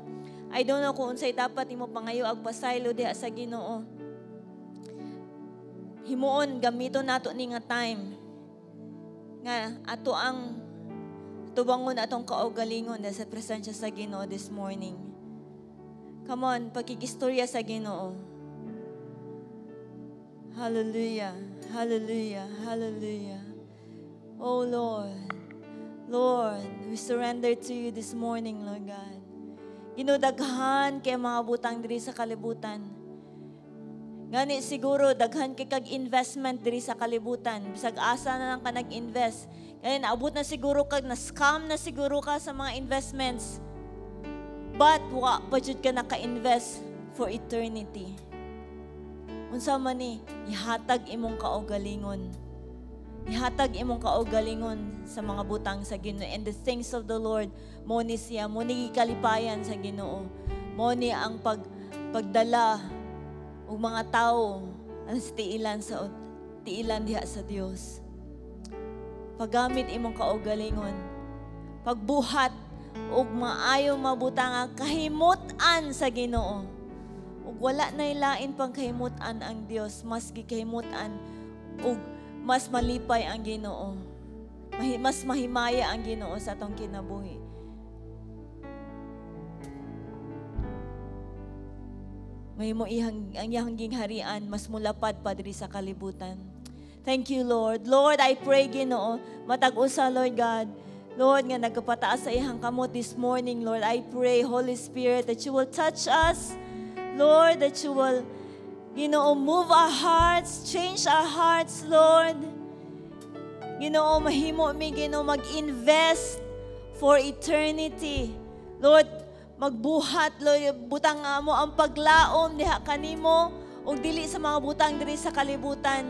I don't know kung unsay dapat imo pangayo agpasaylo diha sa Ginoo. Himuon gamiton nato ni nga time nga ato ang tubangon atong kaugalingon sa presensya sa Ginoo this morning. Come on, pagkikistorya sa Ginoo. Hallelujah, hallelujah, hallelujah. Oh Lord, Lord, we surrender to you this morning, Lord God. Ginudaghan kay mga butang diri sa kalibutan. Ngani siguro daghan kay kag investment diri sa kalibutan. Bisag asa na lang ka nag-invest. Kaya naabot na siguro kag na-scam na siguro ka sa mga investments. But wa pa jud ka naka-invest for eternity. Unsa man ni ihatag imong kaugalingon. Ihatag imong kaugalingon sa mga butang sa Ginoo, and the things of the Lord mo ni siya, mo ni kalipayan sa Ginoo. Mo ni ang pagdala og mga tao ang tiilan diha sa Dios. Paggamit imong kaugalingon, pagbuhat og maayo mabutang kahimut-an sa Ginoo. ug wala na ilain pang kahimutan ang Dios, mas gikahimutan ug mas malipay ang Ginoo. Mas mahimaya ang Ginoo sa atong kinabuhi. Mahimo ang iyang gingharian mas mulapad pa diri sa kalibutan. Thank you, Lord. Lord, I pray, Ginoo, matag-usa, Lord God. Lord, nga nagpataas sa iyang kamot this morning, Lord, I pray, Holy Spirit, that you will touch us. Lord, that you will, Ginoo, move our hearts, change our hearts, Lord. Ginoo, mahimo mi, Ginoo, mag-invest for eternity. Lord, magbuhat, Lord, butang mo ang paglaom diha kanimo ug dili sa mga butang diri sa kalibutan.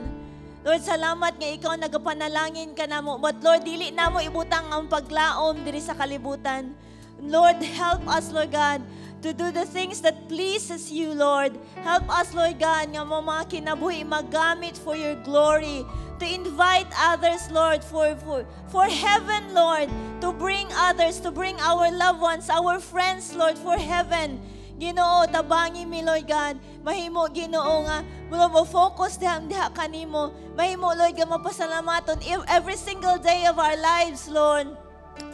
Lord, salamat nga ikaw nagapanalangin ka namo. But Lord, dili namo ibutang ang paglaom diri sa kalibutan. Lord, help us, Lord God, to do the things that pleases you, Lord. Help us, Lord God, nga mga kinabuhi magamit for your glory. To invite others, Lord, for heaven, Lord. To bring others, to bring our loved ones, our friends, Lord, for heaven. Ginoo, tabangi mi, Lord God. Mahimo, Ginoo nga, mo focus diha kanimo. Mahimo, Lord, nga mapasalamaton every single day of our lives, Lord.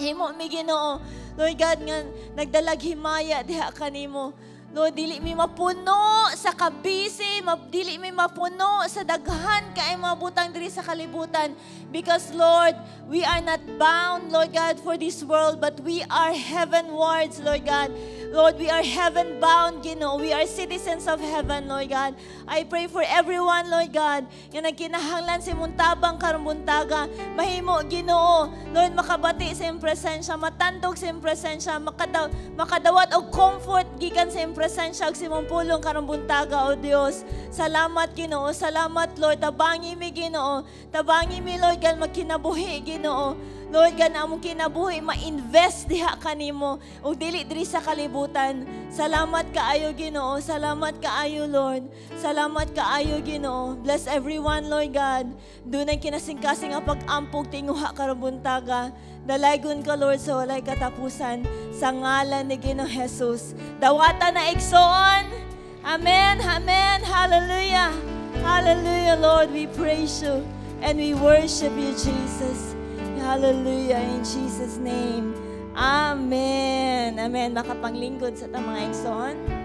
Himo mi, Ginoo, Lord God, nga nagdalag himaya diha kanimo. Lord, dili mi mapuno sa kabisi, dili mi mapuno sa daghan kay mga butang diri sa kalibutan. Because, Lord, we are not bound, Lord God, for this world, but we are heavenwards, Lord God. Lord, we are heaven-bound, Ginoo. We are citizens of heaven, Lord God. I pray for everyone, Lord God, nga nagkinahanglan sa imong tabang karong buntaga. Mahimo, Ginoo, Lord, makabati sa imong presensya, matandog sa imong presensya, makadawat og comfort gikan sa imong presensya ug sa imong pulong karong buntaga, O Dios. Salamat, Ginoo. Salamat, Lord. Tabangi mi, Ginoo. Tabangi mi, Lord God, magkinabuhi, Ginoo. Lord God, na among kinabuhi, ma-invest diha kanimo o dili diri sa kalibutan. Salamat kaayo, Ginoo. Salamat kaayo, Lord. Salamat kaayo, Ginoo. Bless everyone, Lord God. Doon ang kinasingkasing nga pag-ampog tinguha karong buntaga. Dalaygon ka, Lord, sa walay katapusan. Sa ngalan ni Ginoong Jesus. Dawata na igsoon. Amen. Amen. Hallelujah. Hallelujah, Lord. We praise you and we worship you, Jesus. Hallelujah, in Jesus' name. Amen. Amen. Makapanglingkod sa mga igsoon.